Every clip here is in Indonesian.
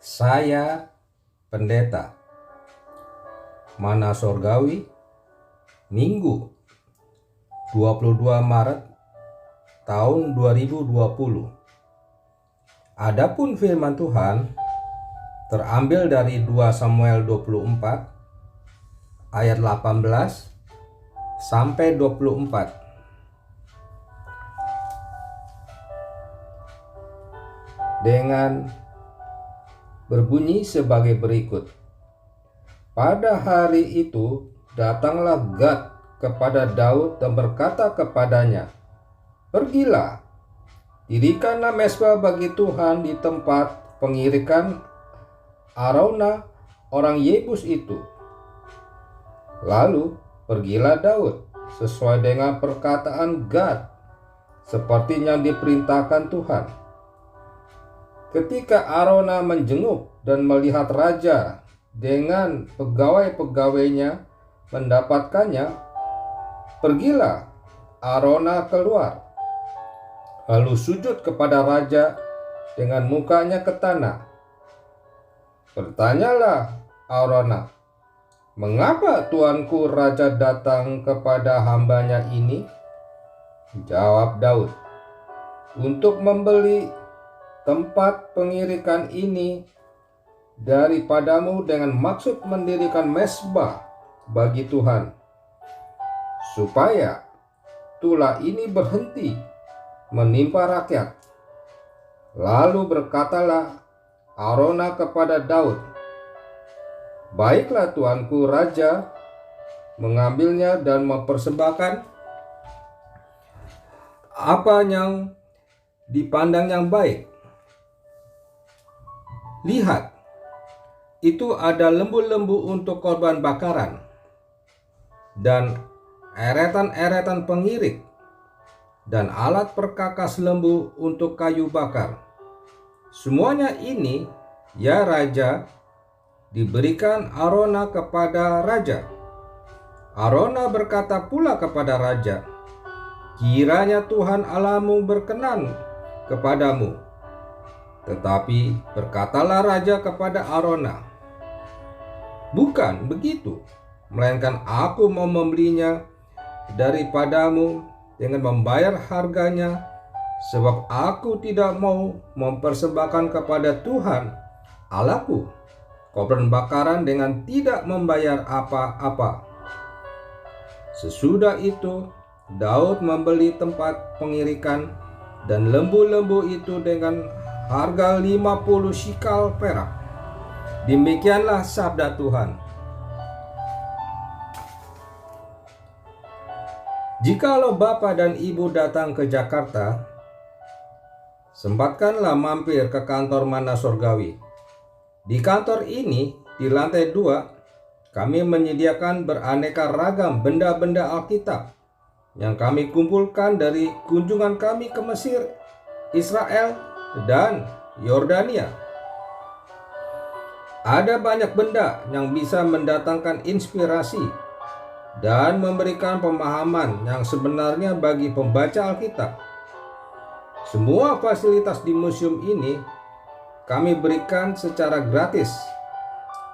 Saya pendeta Mana Sorgawi, Minggu 22 Maret tahun 2020. Adapun firman Tuhan terambil dari 2 Samuel 24 ayat 18 sampai 24. Dengan berbunyi sebagai berikut. Pada hari itu datanglah Gad kepada Daud dan berkata kepadanya, "Pergilah, dirikanlah mezbah bagi Tuhan di tempat pengirikan Araunah orang Yebus itu." Lalu pergilah Daud sesuai dengan perkataan Gad, seperti yang diperintahkan Tuhan. Ketika Araunah menjenguk dan melihat raja dengan pegawai-pegawainya mendapatkannya, pergilah Araunah keluar, lalu sujud kepada raja dengan mukanya ke tanah. Bertanyalah Araunah, "Mengapa tuanku raja datang kepada hambanya ini?" Jawab Daud, "Untuk membeli tempat pengirikan ini daripadamu dengan maksud mendirikan mezbah bagi Tuhan, supaya tulah ini berhenti menimpa rakyat." Lalu berkatalah Araunah kepada Daud, "Baiklah tuanku raja mengambilnya dan mempersembahkan apa yang dipandang yang baik. Lihat, itu ada lembu-lembu untuk korban bakaran dan eretan-eretan pengirik dan alat perkakas lembu untuk kayu bakar. Semuanya ini, ya raja, diberikan Araunah kepada raja." Araunah berkata pula kepada raja, "Kiranya Tuhan Allahmu berkenan kepadamu." Tetapi berkatalah raja kepada Araunah, "Bukan begitu, melainkan aku mau membelinya daripadamu dengan membayar harganya, sebab aku tidak mau mempersembahkan kepada Tuhan Allahku korban bakaran dengan tidak membayar apa-apa." Sesudah itu Daud membeli tempat pengirikan dan lembu-lembu itu dengan harga 50 shikal perak. Demikianlah sabda Tuhan. Jikalau Bapak dan Ibu datang ke Jakarta, sempatkanlah mampir ke kantor Mana Sorgawi. Di kantor ini, di lantai 2, kami menyediakan beraneka ragam benda-benda Alkitab yang kami kumpulkan dari kunjungan kami ke Mesir, Israel, dan Yordania. Ada banyak benda yang bisa mendatangkan inspirasi dan memberikan pemahaman yang sebenarnya bagi pembaca Alkitab. Semua fasilitas di museum ini kami berikan secara gratis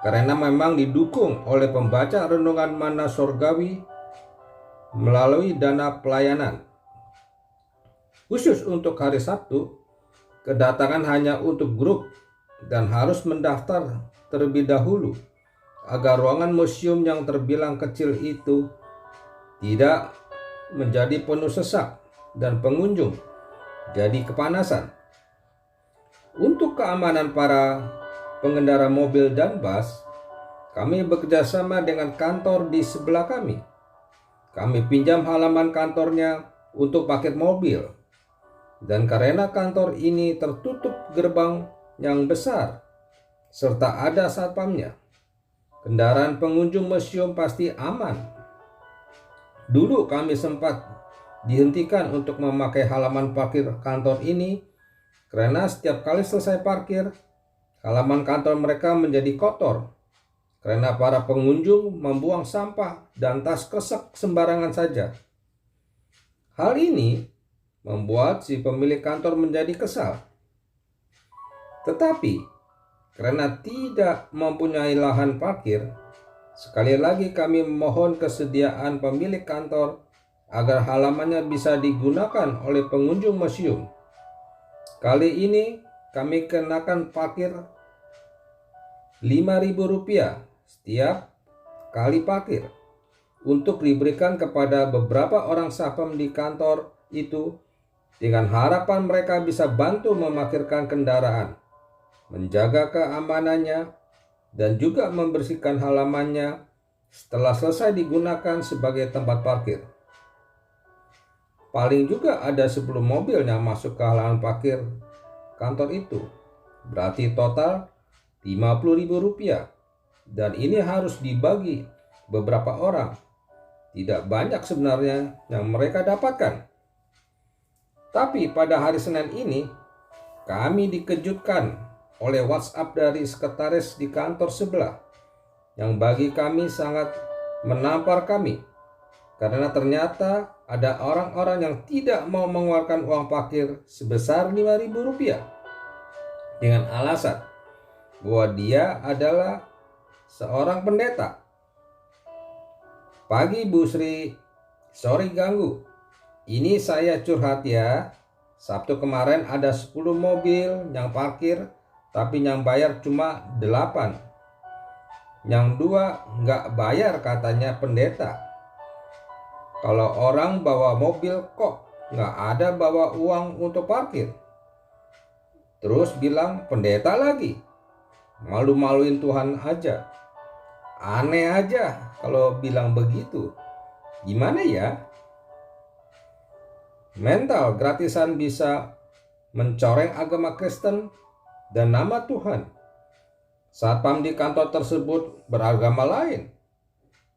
karena memang didukung oleh pembaca renungan Mana Sorgawi melalui dana pelayanan. Khusus untuk hari Sabtu, kedatangan hanya untuk grup dan harus mendaftar terlebih dahulu agar ruangan museum yang terbilang kecil itu tidak menjadi penuh sesak dan pengunjung jadi kepanasan. Untuk keamanan para pengendara mobil dan bus, kami bekerjasama dengan kantor di sebelah kami. Kami pinjam halaman kantornya untuk parkir mobil. Dan karena kantor ini tertutup gerbang yang besar serta ada satpamnya, kendaraan pengunjung museum pasti aman. Dulu kami sempat dihentikan untuk memakai halaman parkir kantor ini karena setiap kali selesai parkir, halaman kantor mereka menjadi kotor karena para pengunjung membuang sampah dan tas kresek sembarangan saja. Hal ini membuat si pemilik kantor menjadi kesal. Tetapi karena tidak mempunyai lahan parkir, sekali lagi kami memohon kesediaan pemilik kantor agar halamannya bisa digunakan oleh pengunjung museum. Kali ini kami kenakan parkir Rp5.000 setiap kali parkir untuk diberikan kepada beberapa orang satpam di kantor itu dengan harapan mereka bisa bantu memarkirkan kendaraan, menjaga keamanannya, dan juga membersihkan halamannya setelah selesai digunakan sebagai tempat parkir. Paling juga ada 10 mobil yang masuk ke halaman parkir kantor itu. Berarti total Rp50.000. Dan ini harus dibagi beberapa orang. Tidak banyak sebenarnya yang mereka dapatkan. Tapi pada hari Senin ini, kami dikejutkan oleh WhatsApp dari sekretaris di kantor sebelah yang bagi kami sangat menampar kami, karena ternyata ada orang-orang yang tidak mau mengeluarkan uang parkir sebesar Rp5.000 dengan alasan bahwa dia adalah seorang pendeta. Pagi Bu Sri, sorry ganggu. Ini saya curhat ya. Sabtu kemarin ada 10 mobil yang parkir, tapi yang bayar cuma 8. Yang 2 nggak bayar katanya pendeta. Kalau orang bawa mobil kok nggak ada bawa uang untuk parkir. Terus bilang pendeta lagi. Malu-maluin Tuhan aja. Aneh aja kalau bilang begitu. Gimana ya? Mental gratisan bisa mencoreng agama Kristen dan nama Tuhan. Satpam di kantor tersebut beragama lain,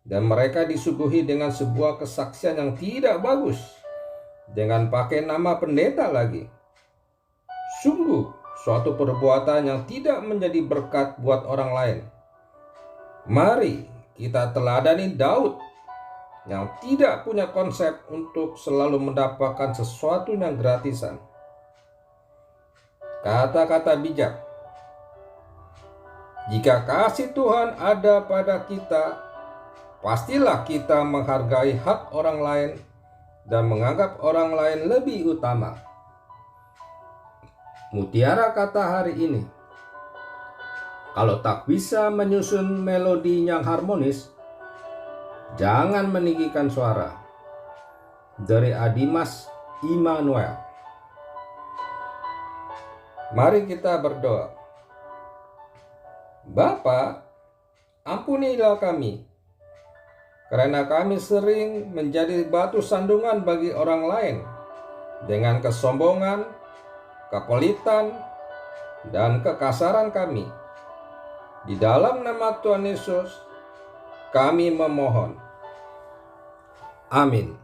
dan mereka disuguhi dengan sebuah kesaksian yang tidak bagus dengan pakai nama pendeta lagi. Sungguh suatu perbuatan yang tidak menjadi berkat buat orang lain. Mari kita teladani Daud yang tidak punya konsep untuk selalu mendapatkan sesuatu yang gratisan. Kata-kata bijak. Jika kasih Tuhan ada pada kita, pastilah kita menghargai hak orang lain dan menganggap orang lain lebih utama. Mutiara kata hari ini. Kalau tak bisa menyusun melodi yang harmonis, jangan meninggikan suara. Dari Adimas Immanuel. Mari kita berdoa. Bapa, ampunilah kami, karena kami sering menjadi batu sandungan bagi orang lain dengan kesombongan, kepelit,an dan kekasaran kami. Di dalam nama Tuhan Yesus, kami memohon. Amin.